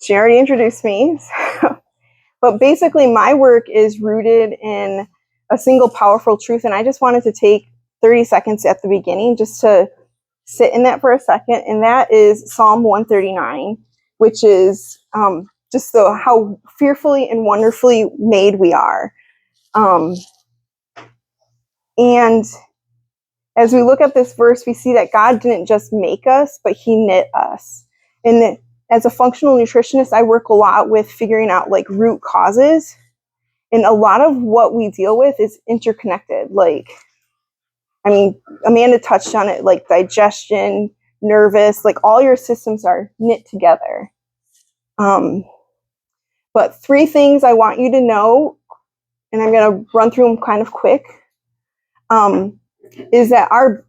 She already introduced me. But basically, my work is rooted in a single powerful truth. And I just wanted to take 30 seconds at the beginning just to sit in that for a second. And that is Psalm 139, which is just how fearfully and wonderfully made we are. And as we look at this verse, we see that God didn't just make us, but he knit us. And as a functional nutritionist, I work a lot with figuring out like root causes. And a lot of what we deal with is interconnected. Like, I mean, Amanda touched on it, like digestion, nervous, like all your systems are knit together. But 3 things I want you to know, and I'm going to run through them kind of quick, is that our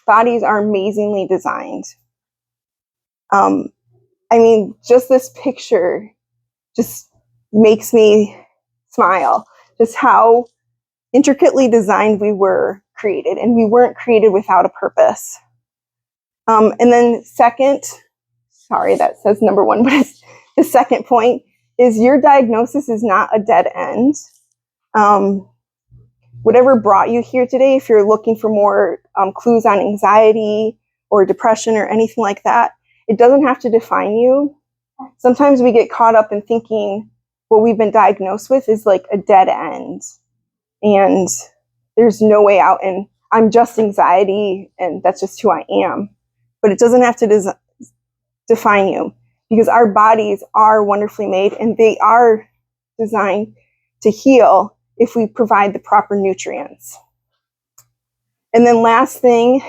bodies are amazingly designed. I mean, just this picture just makes me smile. Just how intricately designed we were created, and we weren't created without a purpose. And then second, sorry, that says number 1, but the second point is your diagnosis is not a dead end. Whatever brought you here today, if you're looking for more clues on anxiety or depression or anything like that, it doesn't have to define you. Sometimes we get caught up in thinking what we've been diagnosed with is like a dead end and there's no way out and I'm just anxiety and that's just who I am. But it doesn't have to define you, because our bodies are wonderfully made and they are designed to heal if we provide the proper nutrients. And then last thing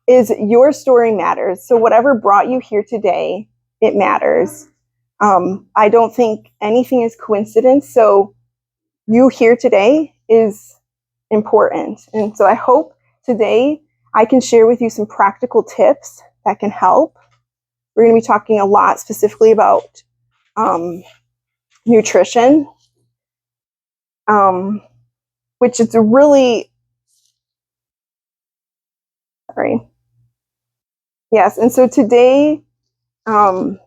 is your story matters. So whatever brought you here today, it matters. I don't think anything is coincidence. So you here today is important. And so I hope today I can share with you some practical tips that can help. We're going to be talking a lot specifically about nutrition, which is a really, sorry. Yes, and so today, so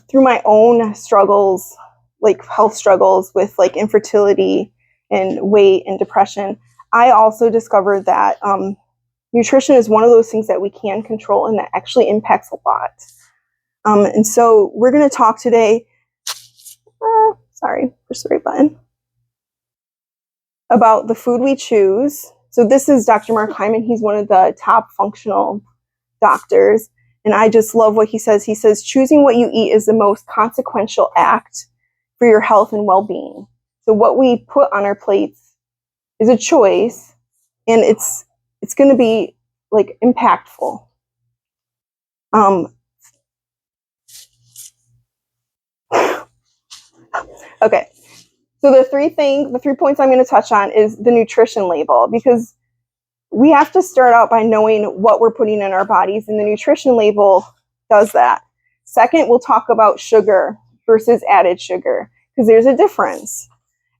through my own struggles, like health struggles with like infertility and weight and depression, I also discovered that nutrition is one of those things that we can control and that actually impacts a lot. And so we're going to talk today, sorry, push the right button, about the food we choose. So this is Dr. Mark Hyman. He's one of the top functional doctors. And I just love what he says. He says, choosing what you eat is the most consequential act for your health and well-being. So what we put on our plates is a choice, and it's going to be like impactful. Okay. So the 3 points I'm going to touch on is the nutrition label, because we have to start out by knowing what we're putting in our bodies, and the nutrition label does that. Second, we'll talk about sugar versus added sugar, because there's a difference.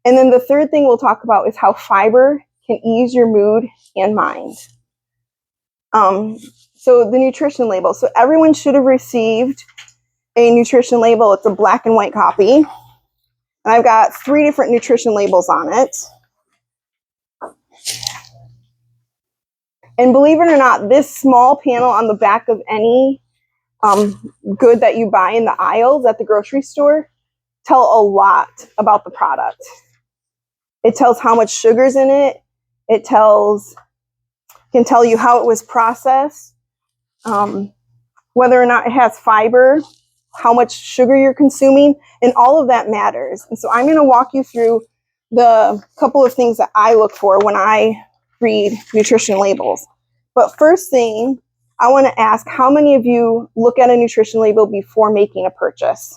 And then the third thing we'll talk about is how fiber can ease your mood and mind. So the nutrition label. So everyone should have received a nutrition label. It's a black and white copy. And I've got 3 different nutrition labels on it. And believe it or not, this small panel on the back of any good that you buy in the aisles at the grocery store tell a lot about the product. It tells how much sugar's in it. It can tell you how it was processed, whether or not it has fiber, how much sugar you're consuming, and all of that matters. And so I'm going to walk you through the couple of things that I look for when I read nutrition labels. But first thing, I want to ask, how many of you look at a nutrition label before making a purchase?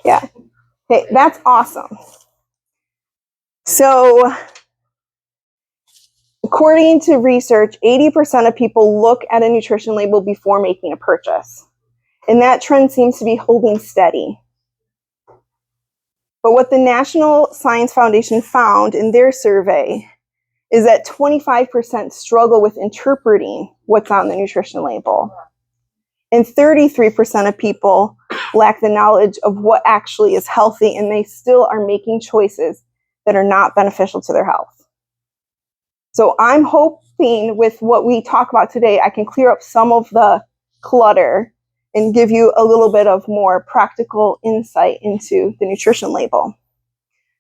Yeah. Okay, that's awesome. So, according to research, 80% of people look at a nutrition label before making a purchase. And that trend seems to be holding steady. But what the National Science Foundation found in their survey is that 25% struggle with interpreting what's on the nutrition label. And 33% of people lack the knowledge of what actually is healthy, and they still are making choices that are not beneficial to their health. So I'm hoping with what we talk about today, I can clear up some of the clutter and give you a little bit of more practical insight into the nutrition label.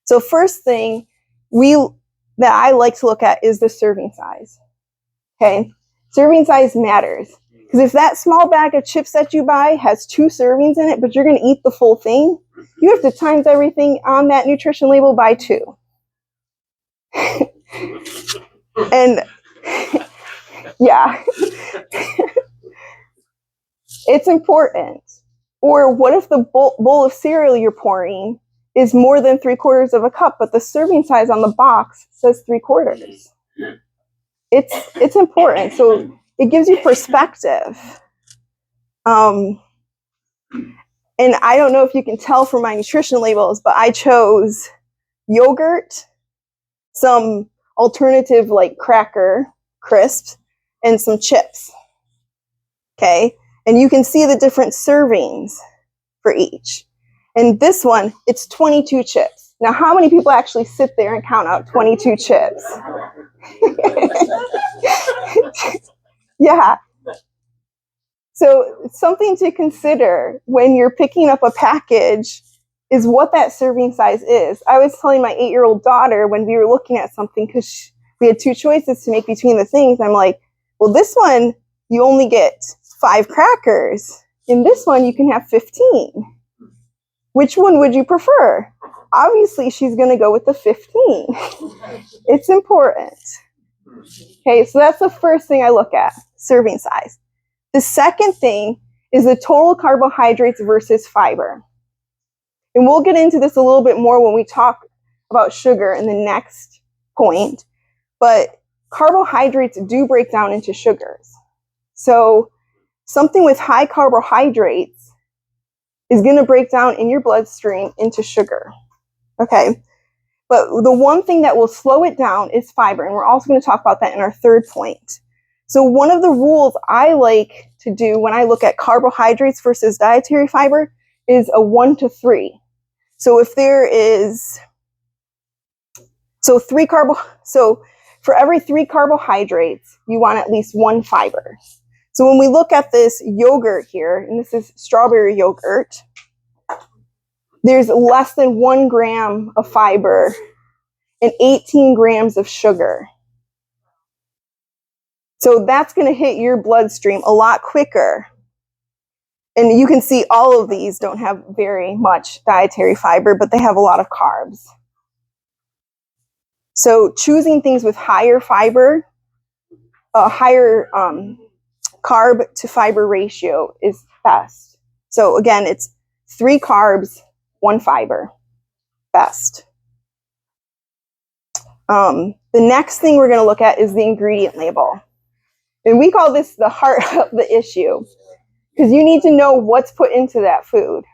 So first thing that I like to look at is the serving size. Okay, serving size matters. Because if that small bag of chips that you buy has 2 servings in it, but you're going to eat the full thing, you have to times everything on that nutrition label by 2. And yeah, it's important. Or what if the bowl of cereal you're pouring is more than 3/4 of a cup, but the serving size on the box says 3/4? It's important. So it gives you perspective. And I don't know if you can tell from my nutrition labels, but I chose yogurt, some alternative like cracker crisps, and some chips. Okay, and you can see the different servings for each. And this one, it's 22 chips. Now, how many people actually sit there and count out 22 chips? Yeah. So something to consider when you're picking up a package is what that serving size is. I was telling my 8-year-old daughter when we were looking at something, because we had 2 choices to make between the things. I'm like, well, this one, you only get 5 crackers. In this one, you can have 15. Which one would you prefer? Obviously, she's going to go with the 15. It's important. Okay, so that's the first thing I look at, serving size. The second thing is the total carbohydrates versus fiber. And we'll get into this a little bit more when we talk about sugar in the next point. But carbohydrates do break down into sugars. So something with high carbohydrates is going to break down in your bloodstream into sugar. Okay? But the one thing that will slow it down is fiber. And we're also going to talk about that in our third point. So one of the rules I like to do when I look at carbohydrates versus dietary fiber is a 1-3. So if there is, so for every 3 carbohydrates, you want at least 1 fiber. So when we look at this yogurt here, and this is strawberry yogurt, there's less than 1 gram of fiber and 18 grams of sugar. So that's going to hit your bloodstream a lot quicker. And you can see all of these don't have very much dietary fiber, but they have a lot of carbs. So choosing things with higher fiber, higher carb to fiber ratio is best. So again, it's 3 carbs, 1 fiber, best. The next thing we're going to look at is the ingredient label. And we call this the heart of the issue, because you need to know what's put into that food.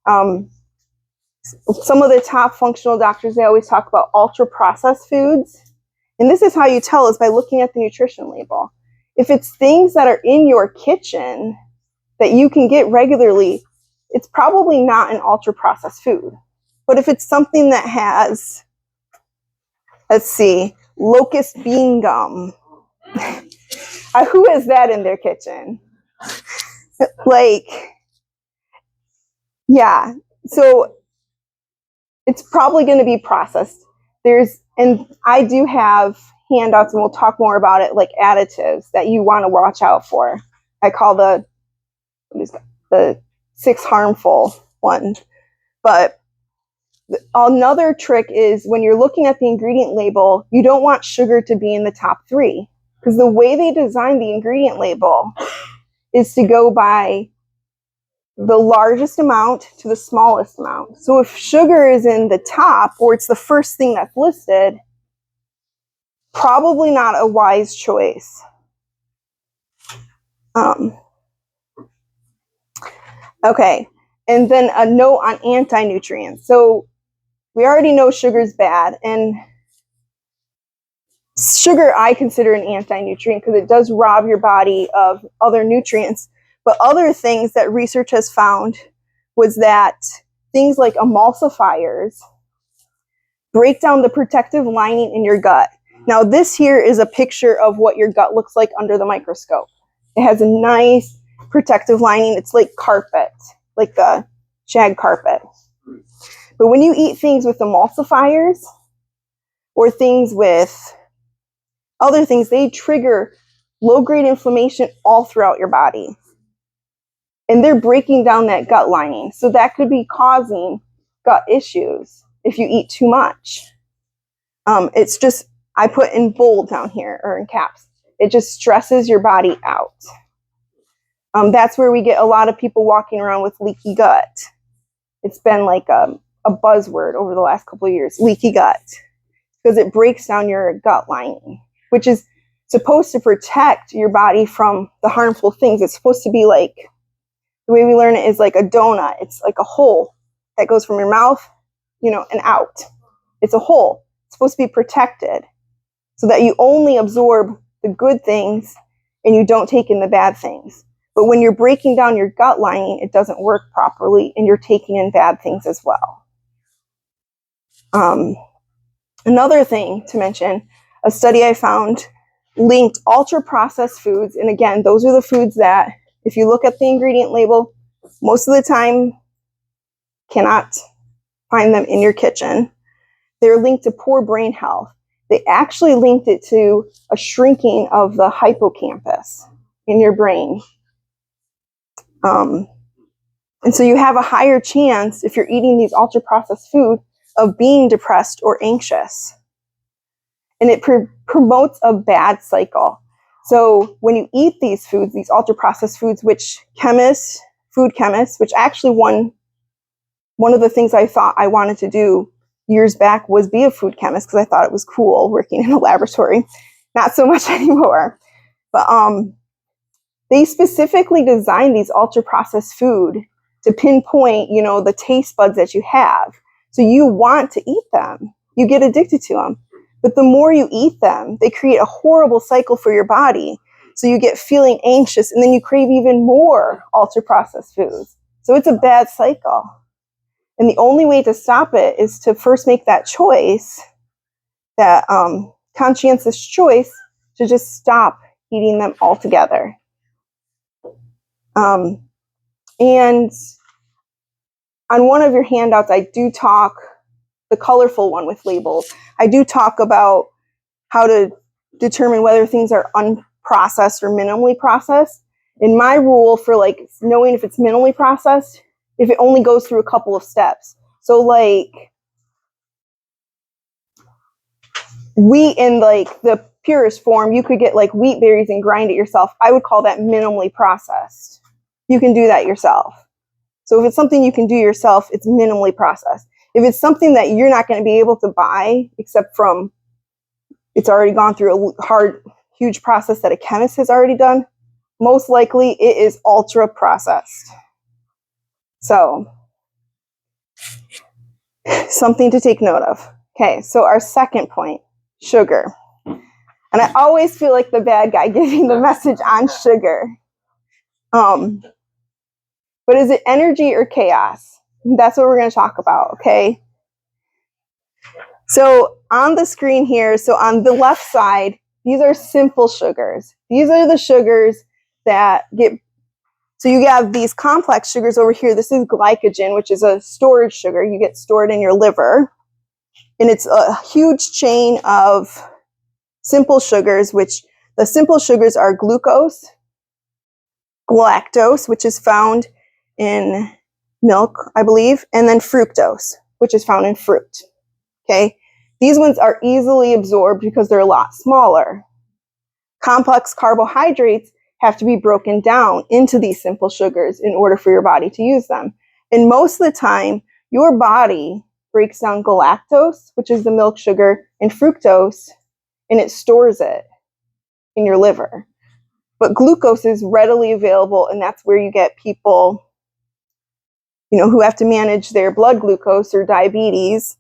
Some of the top functional doctors, they always talk about ultra-processed foods. And this is how you tell is by looking at the nutrition label. If it's things that are in your kitchen that you can get regularly, it's probably not an ultra-processed food. But if it's something that has, let's see, locust bean gum, who has that in their kitchen? Like, yeah, so it's probably going to be processed. And I do have handouts, and we'll talk more about it, like additives that you want to watch out for. I call the 6 harmful ones. But another trick is when you're looking at the ingredient label, you don't want sugar to be in the top 3. Because the way they design the ingredient label is to go by the largest amount to the smallest amount. So if sugar is in the top, or it's the first thing that's listed, probably not a wise choice. Okay, and then a note on anti-nutrients. So we already know sugar is bad, and Sugar I consider an anti-nutrient because it does rob your body of other nutrients. But other things that research has found was that things like emulsifiers break down the protective lining in your gut. Now this here is a picture of what your gut looks like under the microscope. It has a nice protective lining. It's like carpet, like the shag carpet. But when you eat things with emulsifiers or things with other things, they trigger low-grade inflammation all throughout your body. And they're breaking down that gut lining. So that could be causing gut issues if you eat too much. It's just, I put in bold down here, or in caps. It just stresses your body out. That's where we get a lot of people walking around with leaky gut. It's been like a buzzword over the last couple of years, leaky gut, because it breaks down your gut lining, which is supposed to protect your body from the harmful things. It's supposed to be like, the way we learn it is like a donut. It's like a hole that goes from your mouth, and out. It's a hole. It's supposed to be protected so that you only absorb the good things and you don't take in the bad things. But when you're breaking down your gut lining, it doesn't work properly and you're taking in bad things as well. Another thing to mention, a study I found linked ultra-processed foods, and again, those are the foods that, if you look at the ingredient label, most of the time cannot find them in your kitchen. They're linked to poor brain health. They actually linked it to a shrinking of the hippocampus in your brain. And so you have a higher chance, if you're eating these ultra-processed food, of being depressed or anxious. And it promotes a bad cycle. So when you eat these foods, these ultra-processed foods, which food chemists, which actually one of the things I thought I wanted to do years back was be a food chemist because I thought it was cool working in a laboratory. Not so much anymore. But they specifically designed these ultra-processed food to pinpoint, the taste buds that you have. So you want to eat them. You get addicted to them. But the more you eat them, they create a horrible cycle for your body. So you get feeling anxious, and then you crave even more ultra-processed foods. So it's a bad cycle. And the only way to stop it is to first make that choice, that conscientious choice, to just stop eating them altogether. And on one of your handouts, I do talk, the colorful one with labels, I do talk about how to determine whether things are unprocessed or minimally processed. And my rule for knowing if it's minimally processed, if it only goes through a couple of steps. So wheat in the purest form, you could get wheat berries and grind it yourself. I would call that minimally processed. You can do that yourself. So if it's something you can do yourself, it's minimally processed. If it's something that you're not going to be able to buy, except from it's already gone through a hard, huge process that a chemist has already done, most likely it is ultra processed. So something to take note of. Okay, so our second point, sugar. And I always feel like the bad guy giving the message on sugar. But is it energy or chaos? That's what we're going to talk about, okay? So on the screen here, so on the left side, these are simple sugars. These are the sugars that so you have these complex sugars over here. This is glycogen, which is a storage sugar. You get stored in your liver. And it's a huge chain of simple sugars, which the simple sugars are glucose, galactose, which is found in milk, I believe, and then fructose, which is found in fruit. Okay, these ones are easily absorbed because they're a lot smaller. Complex carbohydrates have to be broken down into these simple sugars in order for your body to use them. And most of the time, your body breaks down galactose, which is the milk sugar, and fructose, and it stores it in your liver. But glucose is readily available, and that's where you get people, who have to manage their blood glucose or diabetes.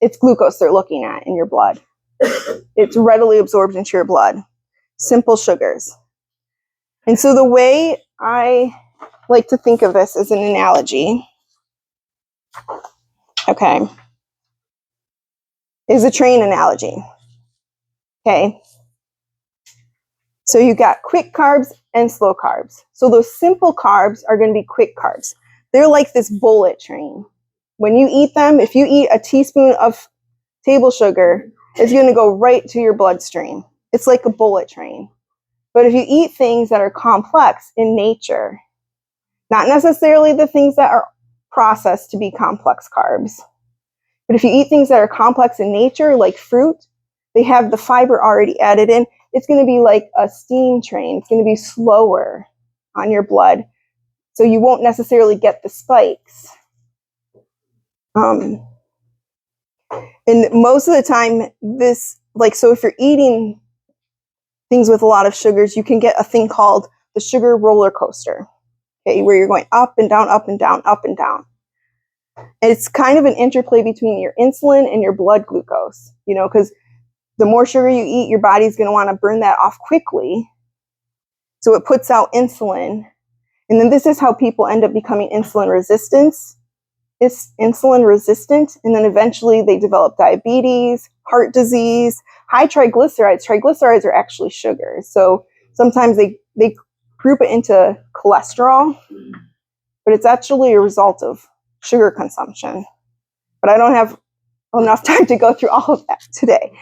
It's glucose they're looking at in your blood. It's readily absorbed into your blood. Simple sugars. And so the way I like to think of this as an analogy, okay, is a train analogy. Okay. So you got quick carbs and slow carbs. So those simple carbs are going to be quick carbs. They're like this bullet train. When you eat them, if you eat a teaspoon of table sugar, it's going to go right to your bloodstream. It's like a bullet train. But if you eat things that are complex in nature, not necessarily the things that are processed to be complex carbs, but if you eat things that are complex in nature, like fruit, they have the fiber already added in. It's going to be like a steam train. It's going to be slower on your blood. So you won't necessarily get the spikes. And most of the time, so if you're eating things with a lot of sugars, you can get a thing called the sugar roller coaster, okay, where you're going up and down, up and down, up and down. And it's kind of an interplay between your insulin and your blood glucose, because the more sugar you eat, your body's going to want to burn that off quickly. So it puts out insulin. And then this is how people end up becoming insulin resistant. It's insulin resistant. And then eventually they develop diabetes, heart disease, high triglycerides. Triglycerides are actually sugars. So sometimes they group it into cholesterol, but it's actually a result of sugar consumption. But I don't have enough time to go through all of that today.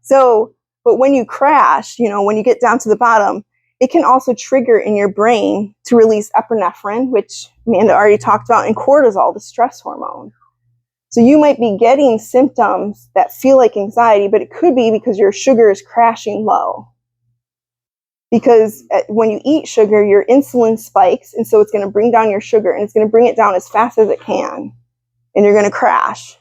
So, but when you crash, when you get down to the bottom, it can also trigger in your brain to release epinephrine, which Amanda already talked about, and cortisol, the stress hormone. So you might be getting symptoms that feel like anxiety, but it could be because your sugar is crashing low. Because when you eat sugar, your insulin spikes, and so it's going to bring down your sugar, and it's going to bring it down as fast as it can, and you're going to crash.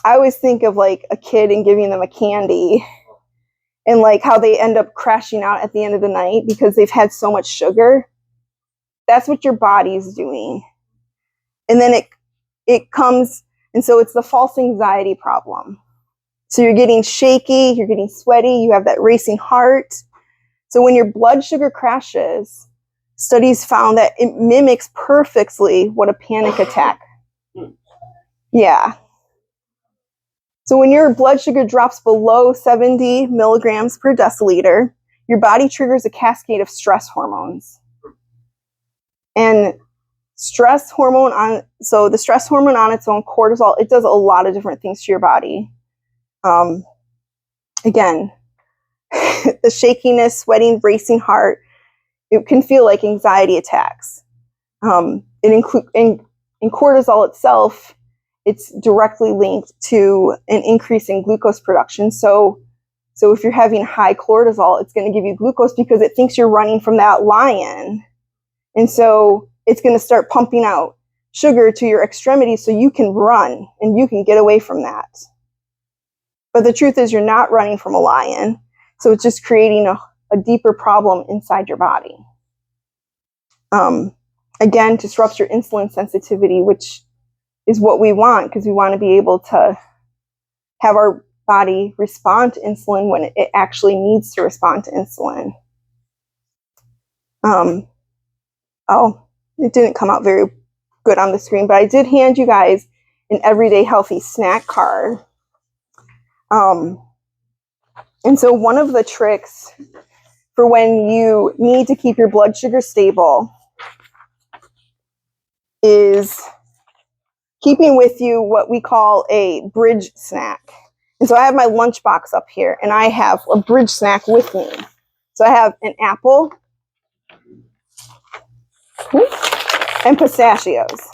I always think of like a kid and giving them a candy and like how they end up crashing out at the end of the night because they've had so much sugar. That's what your body's doing. And then it comes, and so it's the false anxiety problem. So you're getting shaky, you're getting sweaty, you have that racing heart. So when your blood sugar crashes, studies found that it mimics perfectly what a panic attack. Yeah. So when your blood sugar drops below 70 milligrams per deciliter, your body triggers a cascade of stress hormones. And the stress hormone on its own, cortisol, it does a lot of different things to your body. Again, the shakiness, sweating, racing heart, it can feel like anxiety attacks. In cortisol itself, it's directly linked to an increase in glucose production. So if you're having high cortisol, it's going to give you glucose because it thinks you're running from that lion. And so it's going to start pumping out sugar to your extremities so you can run and you can get away from that. But the truth is you're not running from a lion. So it's just creating a deeper problem inside your body. Again, disrupts your insulin sensitivity, which is what we want because we want to be able to have our body respond to insulin when it actually needs to respond to insulin. It didn't come out very good on the screen, but I did hand you guys an everyday healthy snack card. And so one of the tricks for when you need to keep your blood sugar stable is keeping with you what we call a bridge snack. And so I have my lunchbox up here, and I have a bridge snack with me. So I have an apple and pistachios.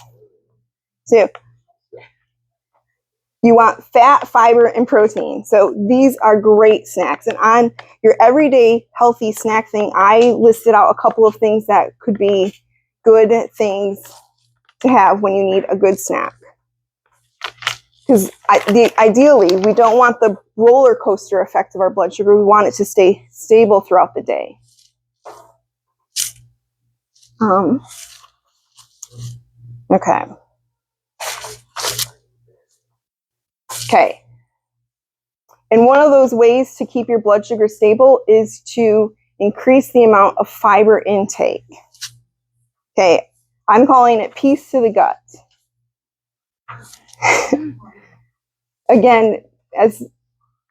So you want fat, fiber, and protein. So these are great snacks. And on your everyday healthy snack thing, I listed out a couple of things that could be good things to have when you need a good snack. Because ideally, we don't want the roller coaster effect of our blood sugar. We want it to stay stable throughout the day. Okay. And one of those ways to keep your blood sugar stable is to increase the amount of fiber intake. Okay, I'm calling it peace to the gut. Again, as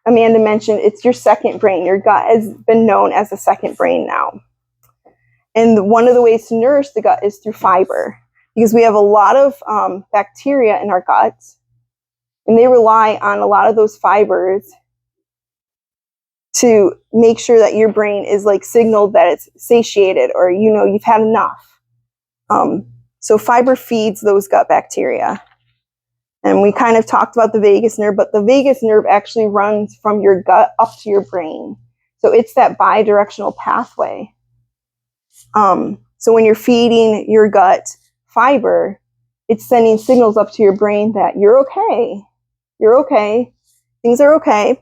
Amanda mentioned, it's your second brain. Your gut has been known as a second brain now. And one of the ways to nourish the gut is through fiber, because we have a lot of bacteria in our guts, and they rely on a lot of those fibers to make sure that your brain is like signaled that it's satiated, or you've had enough. So fiber feeds those gut bacteria. And we kind of talked about the vagus nerve, but the vagus nerve actually runs from your gut up to your brain. So it's that bidirectional pathway. So when you're feeding your gut fiber, it's sending signals up to your brain that you're okay, things are okay,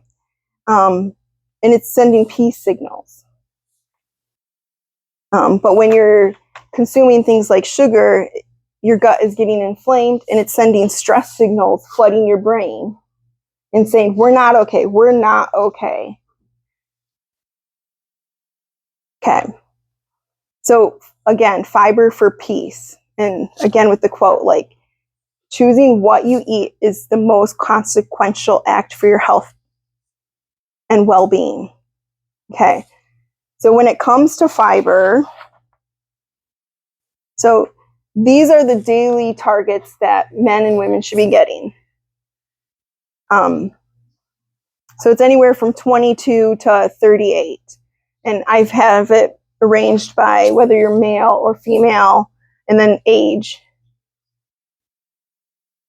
and it's sending peace signals. But when you're consuming things like sugar, your gut is getting inflamed, and it's sending stress signals, flooding your brain and saying, we're not okay. Okay. So again, fiber for peace. And again, with the quote, like, choosing what you eat is the most consequential act for your health and well-being. Okay. So when it comes to fiber, so these are the daily targets that men and women should be getting. So it's anywhere from 22 to 38. And I have it arranged by whether you're male or female, and then age.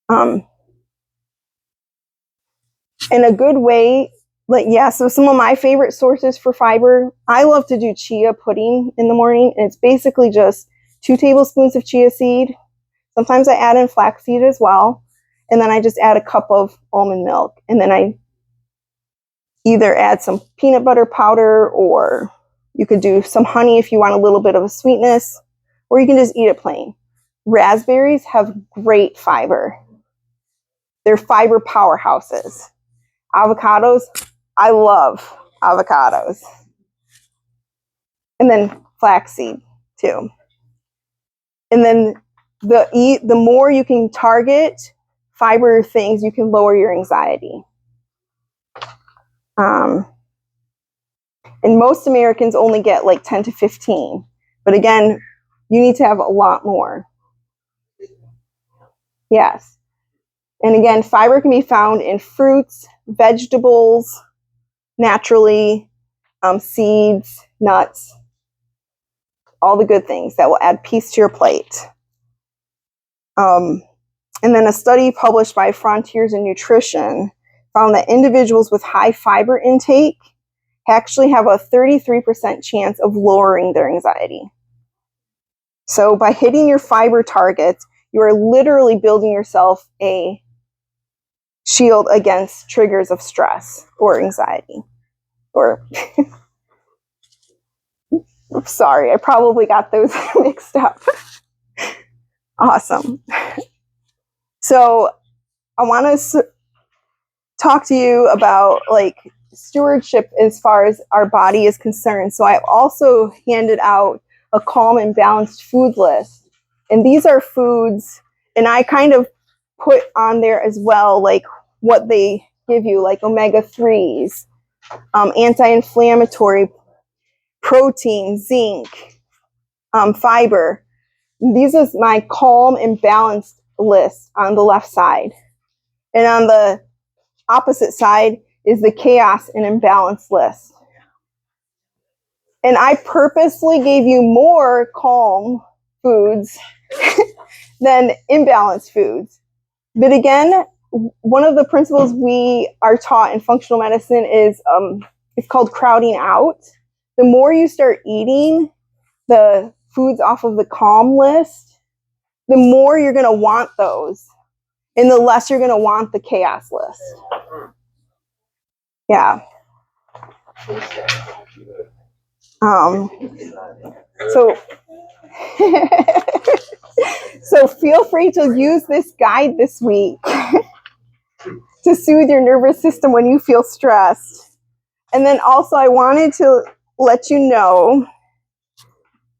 And a good way, so some of my favorite sources for fiber, I love to do chia pudding in the morning, and it's basically just 2 tablespoons of chia seed. Sometimes I add in flaxseed as well, and then I just add a cup of almond milk, and then I either add some peanut butter powder, or you could do some honey if you want a little bit of a sweetness, or you can just eat it plain. Raspberries have great fiber. They're fiber powerhouses. Avocados, I love avocados. And then flaxseed too. And then the more you can target fiber things, you can lower your anxiety. And most Americans only get like 10 to 15. But again, you need to have a lot more. Yes. And again, fiber can be found in fruits, vegetables, naturally, seeds, nuts, all the good things that will add peace to your plate. And then a study published by Frontiers in Nutrition found that individuals with high fiber intake actually have a 33% chance of lowering their anxiety. So by hitting your fiber targets, you are literally building yourself a shield against triggers of stress or anxiety. Or, sorry, I probably got those mixed up. Awesome. So I want to talk to you about stewardship as far as our body is concerned. So I've also handed out a calm and balanced food list. And these are foods, and I kind of put on there as well, like what they give you, like omega-3s, anti-inflammatory, protein, zinc, fiber. These is my calm and balanced list on the left side. And on the opposite side is the chaos and imbalance list. And I purposely gave you more calm foods than imbalanced foods. But again, one of the principles we are taught in functional medicine is it's called crowding out. The more you start eating the foods off of the calm list, the more you're going to want those, and the less you're going to want the chaos list. Yeah. So feel free to use this guide this week. to soothe your nervous system when you feel stressed. And then also I wanted to let you know,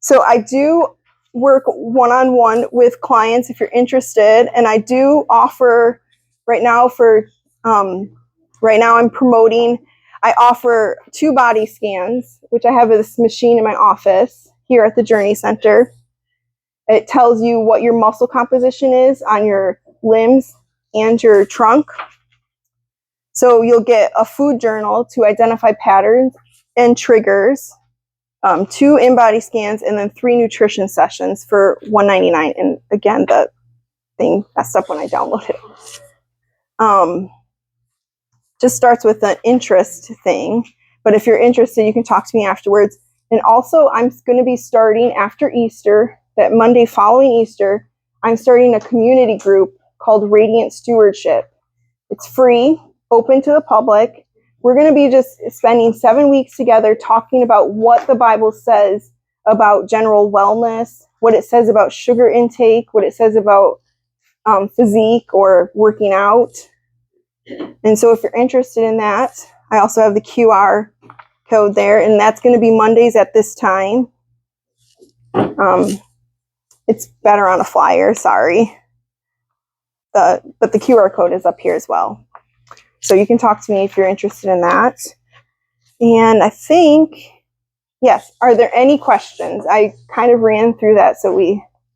so I do work one-on-one with clients if you're interested, and I do offer right now I'm promoting, I offer 2 body scans, which I have this machine in my office here at the Journey Center. It tells you what your muscle composition is on your limbs and your trunk. So you'll get a food journal to identify patterns and triggers, 2 in-body scans, and then 3 nutrition sessions for $199. And again, the thing messed up when I downloaded it. Just starts with an interest thing. But if you're interested, you can talk to me afterwards. And also, I'm going to be starting after Easter, that Monday following Easter, I'm starting a community group called Radiant Stewardship. It's free, open to the public. We're going to be just spending 7 weeks together talking about what the Bible says about general wellness, what it says about sugar intake, what it says about physique or working out. And so if you're interested in that, I also have the QR code there, and that's going to be Mondays at this time. It's better on a flyer, sorry. But the QR code is up here as well. So you can talk to me if you're interested in that. And I think, yes, are there any questions? I kind of ran through that so we